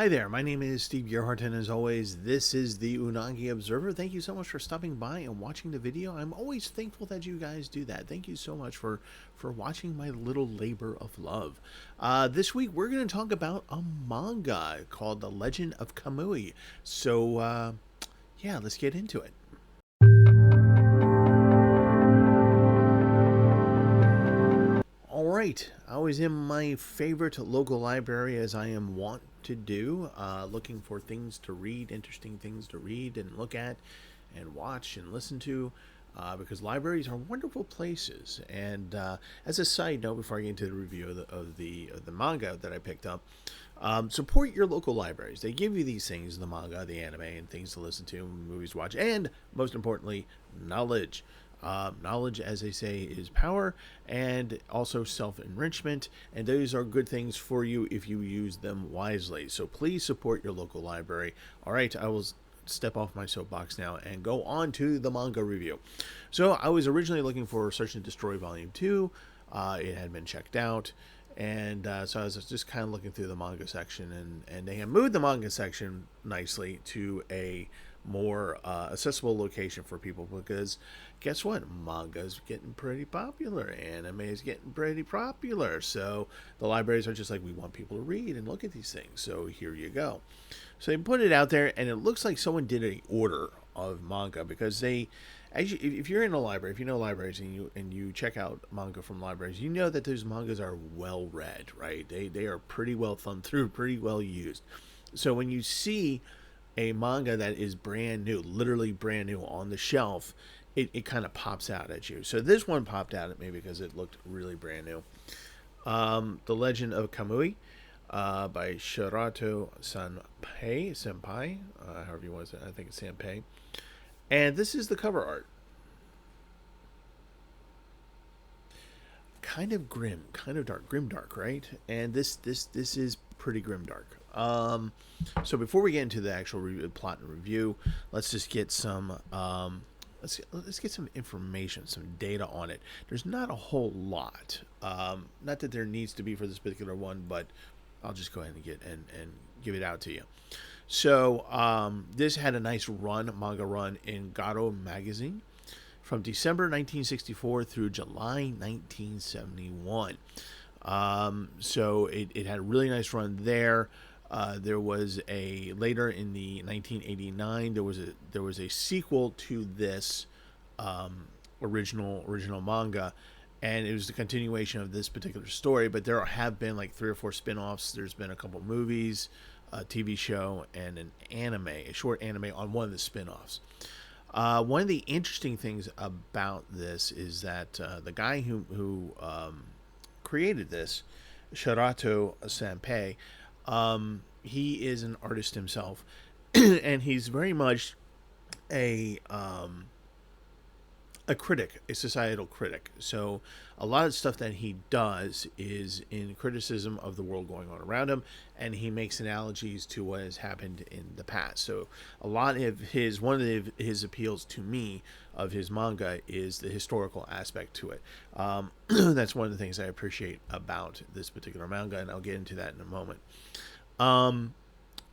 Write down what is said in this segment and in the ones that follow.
Hi there, my name is Steve Gerhardt, and as always, this is the Unagi Observer. Thank you so much for stopping by and watching the video. I'm always thankful that you guys do that. Thank you so much for watching my little labor of love. This week, we're going to talk about a manga called The Legend of Kamui. So, yeah, let's get into it. Alright, I was in my favorite local library as I am wont to do, looking for things to read, interesting things to read and look at and watch and listen to, because libraries are wonderful places. And as a side note, before I get into the review of the manga that I picked up, support your local libraries. They give you these things, the manga, the anime, and things to listen to, movies to watch, and most importantly, knowledge. Knowledge, as they say, is power, and also self-enrichment, and those are good things for you if you use them wisely. So please support your local library. All right, I will step off my soapbox now and go on to the manga review. So I was originally looking for Search and Destroy Volume 2. It had been checked out, and so I was just kind of looking through the manga section, and they had moved the manga section nicely to a more accessible location for people, because guess what, manga's getting pretty popular, anime is getting pretty popular, so the libraries are just like, we want people to read and look at these things, so here you go. So they put it out there, and it looks like someone did an order of manga, because they, as you, if you're in a library, if you know libraries and you check out manga from libraries, you know that those mangas are well read, right? They are pretty well thumbed through, pretty well used. So when you see a manga that is brand new, literally brand new on the shelf, it kind of pops out at you. So this one popped out at me because it looked really brand new. The Legend of Kamui, by Shirato Senpai, however you want to say it. I think it's Senpai. And this is the cover art. Kind of grim, kind of dark, grim dark, right? And this is pretty grim dark. So before we get into the actual plot and review, let's just get some let's get some information, some data on it. There's not a whole lot, not that there needs to be for this particular one, but I'll just go ahead and get and give it out to you. So this had a nice manga run in Garo magazine from December 1964 through July 1971. So it had a really nice run there. There was a later in the 1989 there was a sequel to this original manga, and it was the continuation of this particular story. But there have been like 3 or 4 spin-offs. There's been a couple movies, a TV show, and an anime, a short anime on one of the spin-offs. One of the interesting things about this is that the guy who created this, Shirato Senpai, he is an artist himself, and he's very much a critic, a societal critic. So a lot of stuff that he does is in criticism of the world going on around him, and he makes analogies to what has happened in the past. So a lot of one of his appeals to me of his manga is the historical aspect to it. That's one of the things I appreciate about this particular manga, and I'll get into that in a moment.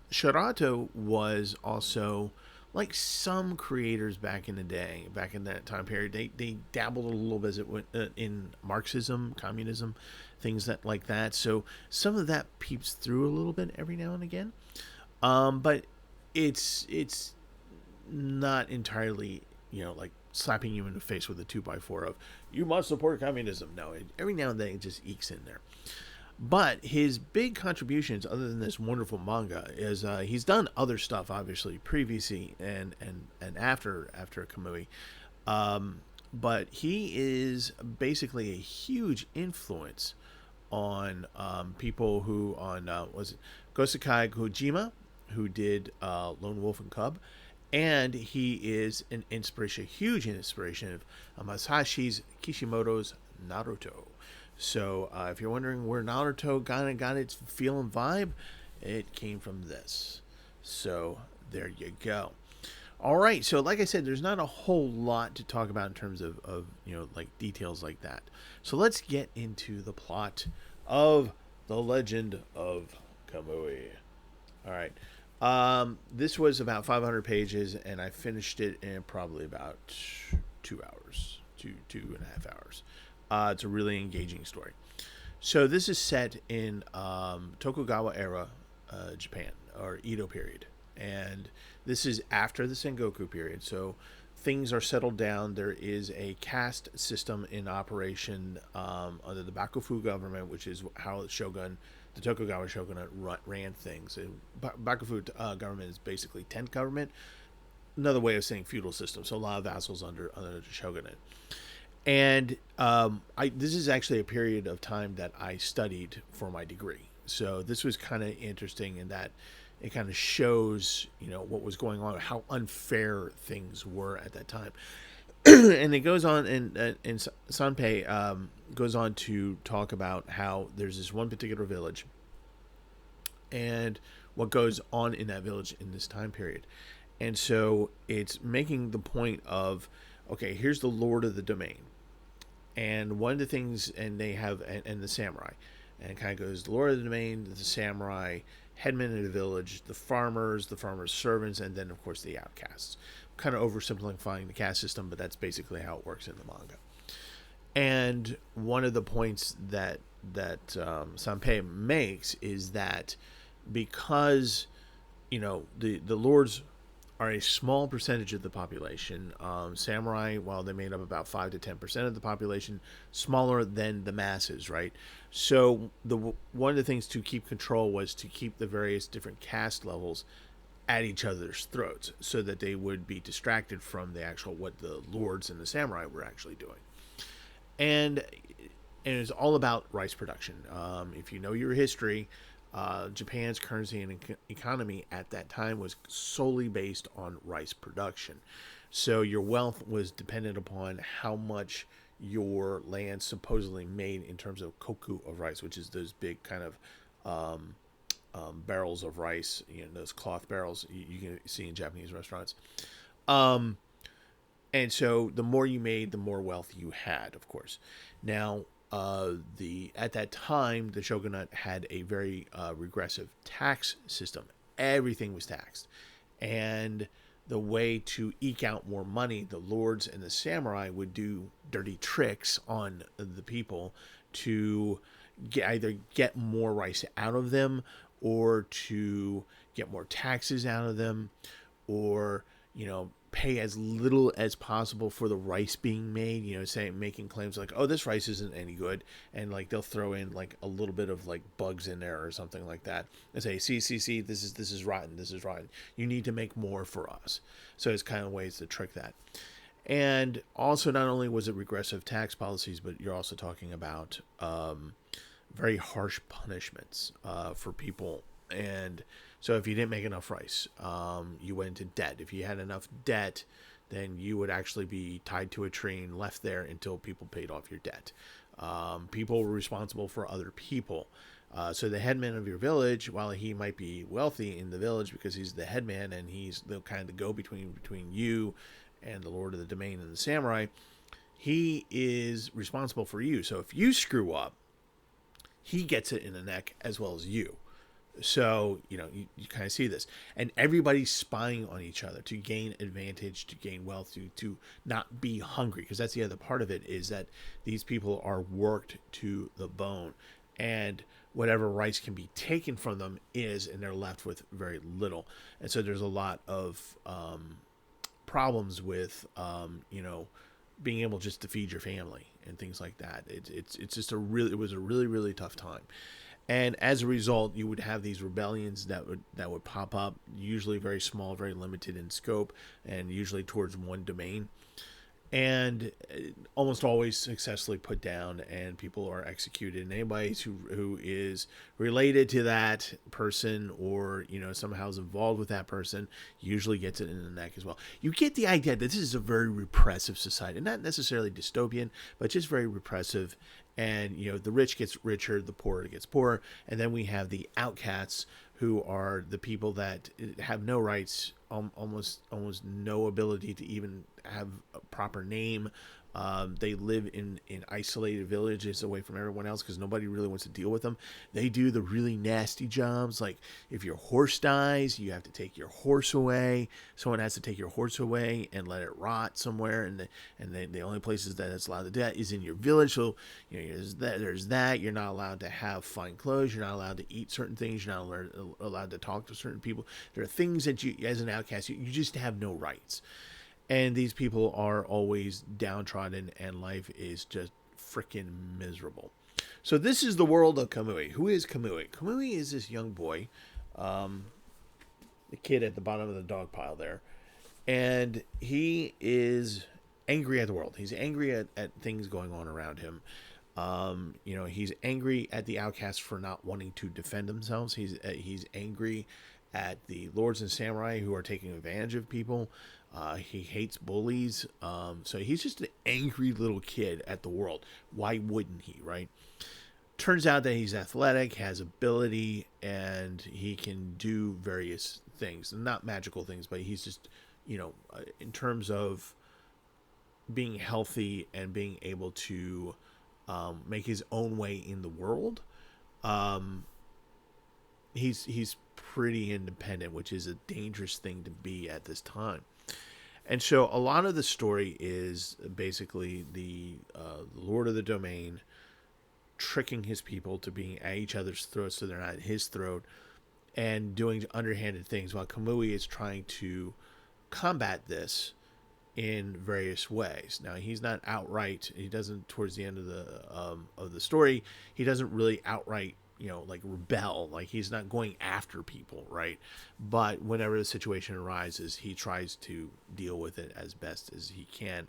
Shirato was also, like some creators back in the day, back in that time period, they dabbled a little bit as it went, in Marxism, communism, things that like that. So some of that peeps through a little bit every now and again, but it's not entirely, like slapping you in the face with a 2x4 of you must support communism. No, every now and then it just ekes in there. But his big contributions, other than this wonderful manga, is he's done other stuff, obviously, previously and after Kamui. But he is basically a huge influence on people who, was it Gosekai Kojima, who did Lone Wolf and Cub. And he is an inspiration, a huge inspiration of Masashi Kishimoto's Naruto. So if you're wondering where Naruto got its feel and vibe, it came from this. So there you go. All right. So like I said, there's not a whole lot to talk about in terms of like details like that. So let's get into the plot of The Legend of Kamui. All right. This was about 500 pages, and I finished it in probably about 2 hours, 2.5 hours. It's a really engaging story. So this is set in Tokugawa era Japan, or Edo period, and this is after the Sengoku period. So things are settled down. There is a caste system in operation under the Bakufu government, which is how the Tokugawa shogunate ran things. And Bakufu government is basically tent government, another way of saying feudal system. So a lot of vassals under the shogunate. And this is actually a period of time that I studied for my degree. So this was kind of interesting in that it kind of shows, what was going on, how unfair things were at that time. And it goes on, and Sanpei goes on to talk about how there's this one particular village and what goes on in that village in this time period. And so it's making the point of, okay, here's the lord of the domain. And one of the things, and they have, and the samurai, and it kind of goes the lord of the domain, the samurai, headmen of the village, the farmers servants, and then of course the outcasts. Kind of oversimplifying the caste system, but that's basically how it works in the manga. And one of the points that Sanpei makes is that because the lords are a small percentage of the population. Samurai, while they made up about 5 to 10% of the population, smaller than the masses, right? So one of the things to keep control was to keep the various different caste levels at each other's throats, so that they would be distracted from the actual what the lords and the samurai were actually doing. And it's all about rice production. If you know your history, Japan's currency and economy at that time was solely based on rice production. So your wealth was dependent upon how much your land supposedly made in terms of koku of rice, which is those big kind of barrels of rice, those cloth barrels you can see in Japanese restaurants. And so the more you made, the more wealth you had, of course. Now, at that time, the shogunate had a very regressive tax system. Everything was taxed. And the way to eke out more money, the lords and the samurai would do dirty tricks on the people to either get more rice out of them, or to get more taxes out of them, or pay as little as possible for the rice being made, making claims like, oh, this rice isn't any good, and like they'll throw in like a little bit of like bugs in there or something like that, and say, see, this is rotten, you need to make more for us. So it's kind of ways to trick that. And also, not only was it regressive tax policies, but you're also talking about very harsh punishments for people. And so if you didn't make enough rice, you went into debt. If you had enough debt, then you would actually be tied to a tree and left there until people paid off your debt. People were responsible for other people. So the headman of your village, while he might be wealthy in the village because he's the headman and he's the kind of the go-between between you and the lord of the domain and the samurai, he is responsible for you. So if you screw up, he gets it in the neck as well as you. So, you kind of see this. And everybody's spying on each other to gain advantage, to gain wealth, to not be hungry. Because that's the other part of it, is that these people are worked to the bone. And whatever rice can be taken from them and they're left with very little. And so there's a lot of problems with, being able just to feed your family and things like that. It was a really, really tough time. And as a result, you would have these rebellions that would pop up, usually very small, very limited in scope, and usually towards one domain. And almost always successfully put down, and people are executed. And anybody who is related to that person, or somehow is involved with that person, usually gets it in the neck as well. You get the idea that this is a very repressive society, not necessarily dystopian, but just very repressive. And the rich gets richer, the poor gets poorer, and then we have the outcasts, who are the people that have no rights, almost no ability to even have a proper name, They live in isolated villages away from everyone else because nobody really wants to deal with them. They do the really nasty jobs. Like if your horse dies, you have to take your horse away. Someone has to take your horse away and let it rot somewhere. The only places that it's allowed to do that is in your village. So there's that. You're not allowed to have fine clothes. You're not allowed to eat certain things. You're not allowed to talk to certain people. There are things that you, as an outcast, you just have no rights. And these people are always downtrodden, and life is just freaking miserable. So this is the world of Kamui. Who is Kamui? Kamui is this young boy, the kid at the bottom of the dog pile there. And he is angry at the world. He's angry at things going on around him. He's angry at the outcasts for not wanting to defend themselves. He's angry at the lords and samurai who are taking advantage of people. He hates bullies. So he's just an angry little kid at the world. Why wouldn't he, right? Turns out that he's athletic, has ability, and he can do various things. Not magical things, but he's just, in terms of being healthy and being able to make his own way in the world, he's pretty independent, which is a dangerous thing to be at this time. And so a lot of the story is basically the Lord of the Domain tricking his people to being at each other's throats so they're not at his throat, and doing underhanded things, while Kamui is trying to combat this in various ways. Now, he's not outright, he doesn't, towards the end of the story, he doesn't really outright rebel. Like, he's not going after people, right? But whenever the situation arises, he tries to deal with it as best as he can,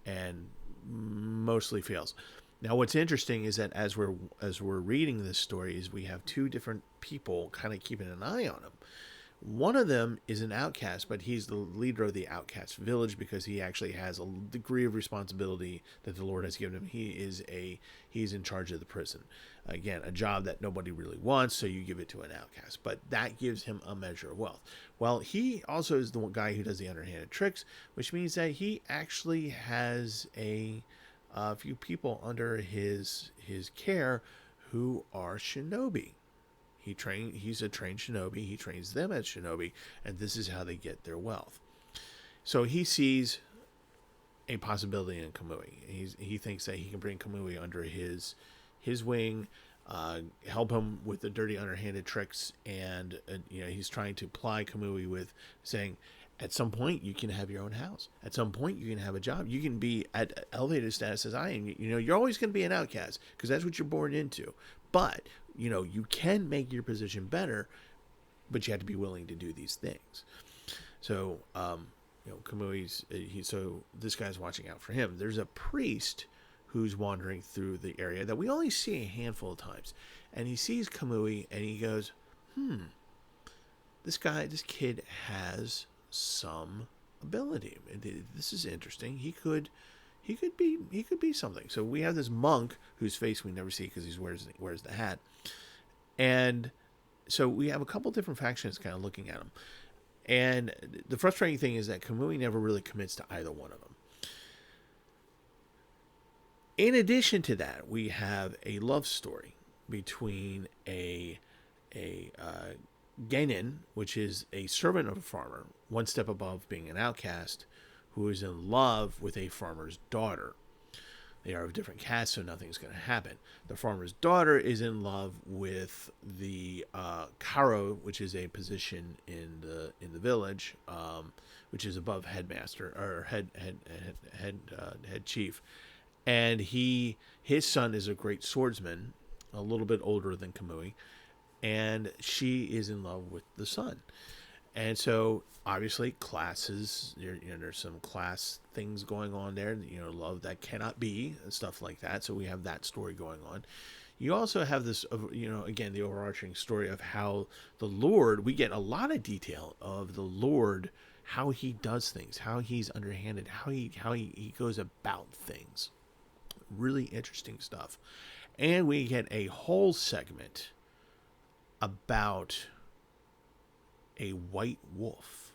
and mostly fails. Now, what's interesting is that as we're reading this story, is we have two different people kind of keeping an eye on him. One of them is an outcast, but he's the leader of the outcast village because he actually has a degree of responsibility that the Lord has given him. He's in charge of the prison. Again, a job that nobody really wants, so you give it to an outcast. But that gives him a measure of wealth. Well, he also is the guy who does the underhanded tricks, which means that he actually has a few people under his care who are shinobi. He's a trained shinobi. He trains them as shinobi, and this is how they get their wealth. So he sees a possibility in Kamui. He thinks that he can bring Kamui under his wing, help him with the dirty underhanded tricks, and he's trying to ply Kamui with saying, at some point you can have your own house. At some point you can have a job. You can be at elevated status as I am. You're always going to be an outcast because that's what you're born into. But you can make your position better, but you have to be willing to do these things. So, Kamui's, so this guy's watching out for him. There's a priest who's wandering through the area that we only see a handful of times. And he sees Kamui and he goes, this kid has some ability. This is interesting. He could be something. So we have this monk whose face we never see because he wears the hat. And so we have a couple different factions kind of looking at him. And the frustrating thing is that Kamui never really commits to either one of them. In addition to that, we have a love story between a genin, which is a servant of a farmer, one step above being an outcast, who is in love with a farmer's daughter. They are of different castes, so nothing's going to happen. The farmer's daughter is in love with the karo, which is a position in the village, which is above headmaster or head chief, and his son is a great swordsman, a little bit older than Kamui, and she is in love with the son. And so, obviously, classes, there's some class things going on there, love that cannot be, and stuff like that. So we have that story going on. You also have this, again, the overarching story of how the Lord, we get a lot of detail of the Lord, how he does things, how he's underhanded, how he goes about things. Really interesting stuff. And we get a whole segment about a white wolf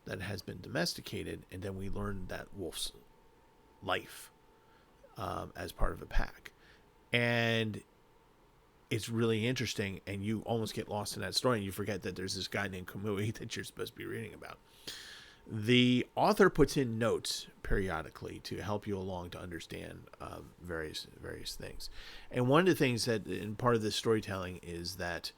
that has been domesticated, and then we learn that wolf's life as part of a pack. And it's really interesting, and you almost get lost in that story, and you forget that there's this guy named Kamui that you're supposed to be reading about. The author puts in notes periodically to help you along to understand various things. And one of the things that in part of this storytelling is that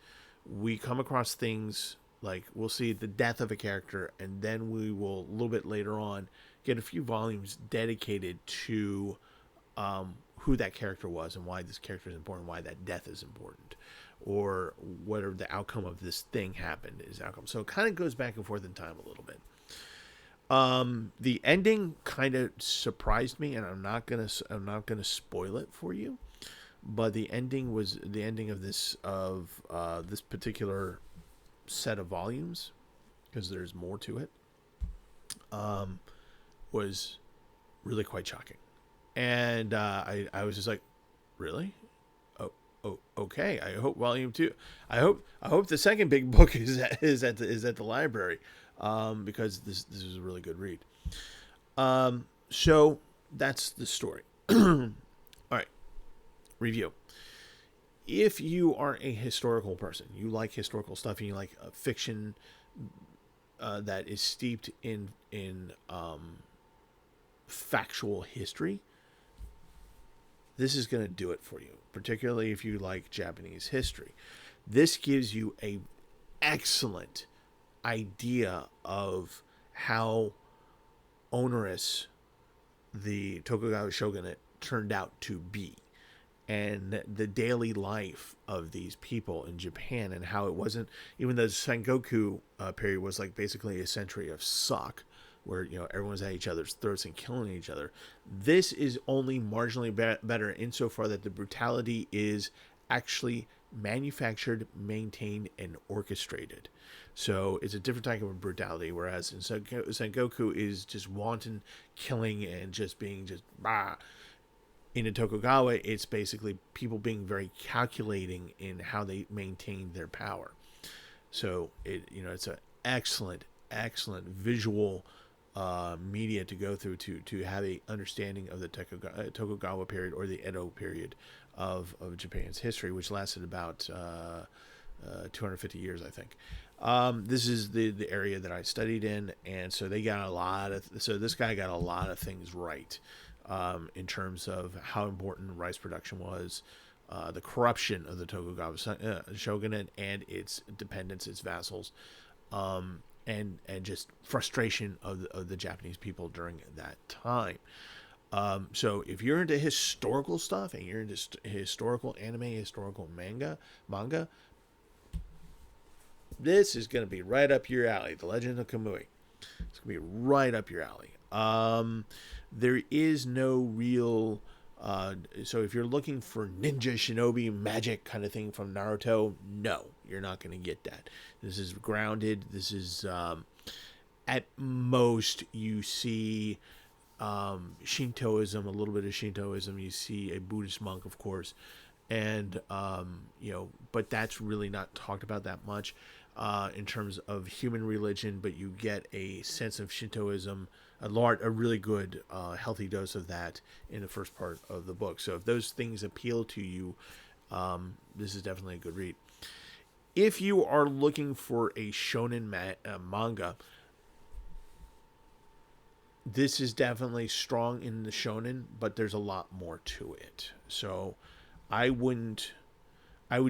we come across things like we'll see the death of a character, and then we will a little bit later on get a few volumes dedicated to who that character was and why this character is important, why that death is important, or whatever the outcome of this thing happened is outcome. So it kind of goes back and forth in time a little bit. The ending kind of surprised me, and I'm not gonna spoil it for you. But the ending was the ending of this particular set of volumes, because there's more to it. Was really quite shocking, and I was just like, really? Oh, okay. I hope volume 2. I hope the second big book is at the library. Because this is a really good read. So that's the story. All right, review. If you are a historical person, you like historical stuff, and you like fiction that is steeped in factual history, this is going to do it for you. Particularly if you like Japanese history, this gives you a excellent idea of how onerous the Tokugawa shogunate turned out to be, and the daily life of these people in Japan, and how it wasn't, even though the Sengoku period was like basically a century of suck, where everyone's at each other's throats and killing each other. This is only marginally better insofar that the brutality is actually manufactured, maintained, and orchestrated. So it's a different type of brutality, whereas in Sengoku is just wanton killing and just being just bah. In a Tokugawa, it's basically people being very calculating in how they maintain their power. So it's an excellent visual media to go through to have a understanding of the Tokugawa period, or the Edo period of Japan's history, which lasted about 250 years, I think. This is the area that I studied in, and so they got this guy got a lot of things right in terms of how important rice production was, the corruption of the Tokugawa shogunate and its dependents, its vassals, and just frustration of the Japanese people during that time. So if you're into historical stuff and you're into historical anime, historical manga, this is going to be right up your alley. The Legend of Kamui. It's going to be right up your alley. There is no real... so if you're looking for ninja, shinobi, magic kind of thing from Naruto, no, you're not going to get that. This is grounded. This is... at most, you see... Shintoism, a little bit of Shintoism. You see a Buddhist monk, of course, and but that's really not talked about that much in terms of human religion. But you get a sense of Shintoism, a really good healthy dose of that in the first part of the book. So if those things appeal to you, this is definitely a good read. If you are looking for a shonen manga, this is definitely strong in the shonen, but there's a lot more to it. So I would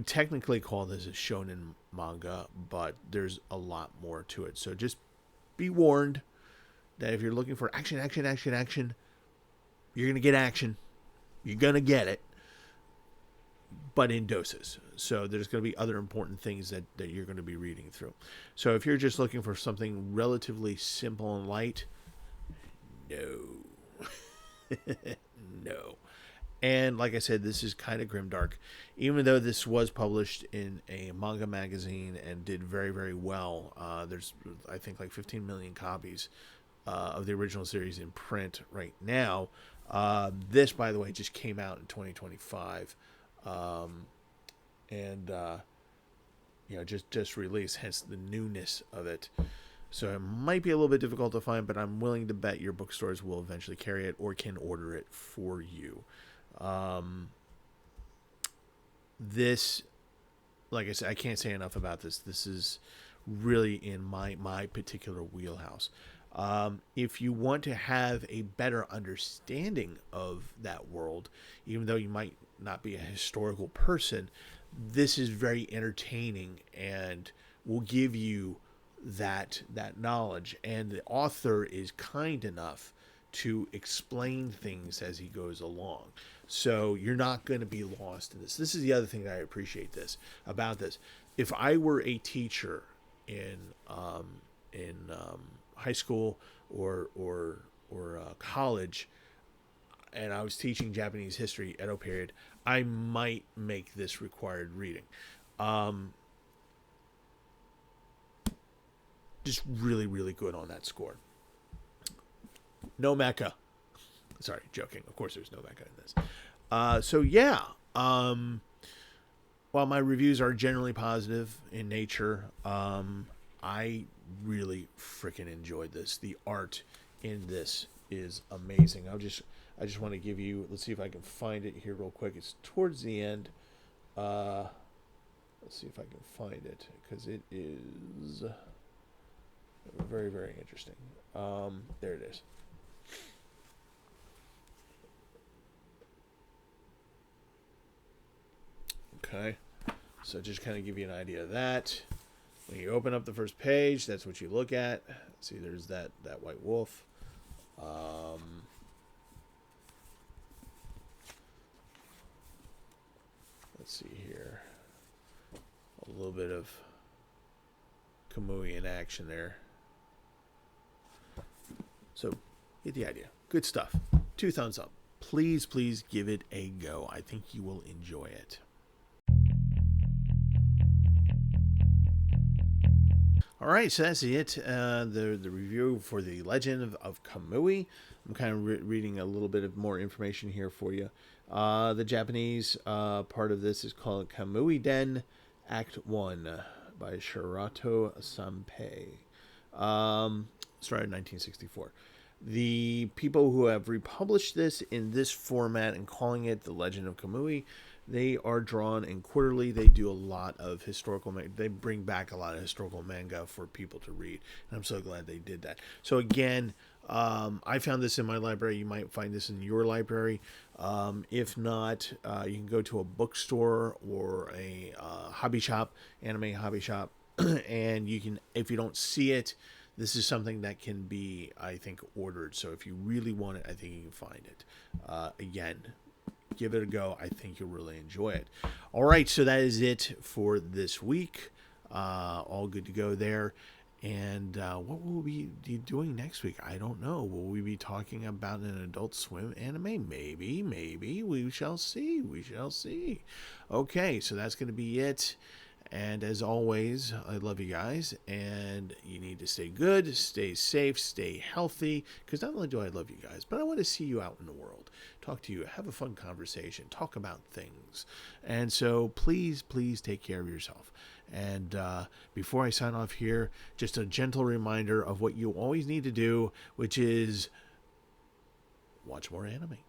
technically call this a shonen manga, but there's a lot more to it. So just be warned that if you're looking for action, you're going to get action. You're going to get it, but in doses. So there's going to be other important things that you're going to be reading through. So if you're just looking for something relatively simple and light, no. And like I said, this is kind of grimdark. Even though this was published in a manga magazine and did very, very well, there's, I think, like 15 million copies of the original series in print right now. This, by the way, just came out in 2025. Just released, hence the newness of it. So it might be a little bit difficult to find, but I'm willing to bet your bookstores will eventually carry it or can order it for you. This, like I said, I can't say enough about this. This is really in my particular wheelhouse. If you want to have a better understanding of that world, even though you might not be a historical person, this is very entertaining and will give you that knowledge. And the author is kind enough to explain things as he goes along. So you're not going to be lost in this. This is the other thing that I appreciate this about this. If I were a teacher in high school or college, and I was teaching Japanese history Edo period, I might make this required reading. Just really, really good on that score. No mecha. Sorry, joking. Of course, there's no mecha in this. So yeah. While my reviews are generally positive in nature, I really freaking enjoyed this. The art in this is amazing. I just want to give you. Let's see if I can find it here real quick. It's towards the end. Let's see if I can find it because it is very, very interesting. There it is. Okay, so just kind of give you an idea of that. When you open up the first page, that's what you look at. See, there's that white wolf. Let's see here. A little bit of Kamui in action there. So, get the idea. Good stuff. 2 thumbs up. Please, please give it a go. I think you will enjoy it. All right, so that's it. The review for the Legend of Kamui. I'm kind of reading a little bit of more information here for you. The Japanese part of this is called Kamui Den Act 1 by Shirato Sanpei. Started in 1964. The people who have republished this in this format and calling it The Legend of Kamui, they are drawn in quarterly. They do a lot of historical. They bring back a lot of historical manga for people to read, and I'm so glad they did that. So again, I found this in my library. You might find this in your library. If not, you can go to a bookstore or a hobby shop, anime hobby shop, and you can. If you don't see it, this is something that can be, I think, ordered. So if you really want it, I think you can find it. Again, give it a go. I think you'll really enjoy it. All right, so that is it for this week. All good to go there. And what will we be doing next week? I don't know. Will we be talking about an Adult Swim anime? Maybe. We shall see. Okay, so that's going to be it. And as always, I love you guys, and you need to stay good, stay safe, stay healthy, because not only do I love you guys, but I want to see you out in the world, talk to you, have a fun conversation, talk about things. And so please, please take care of yourself. And before I sign off here, just a gentle reminder of what you always need to do, which is watch more anime.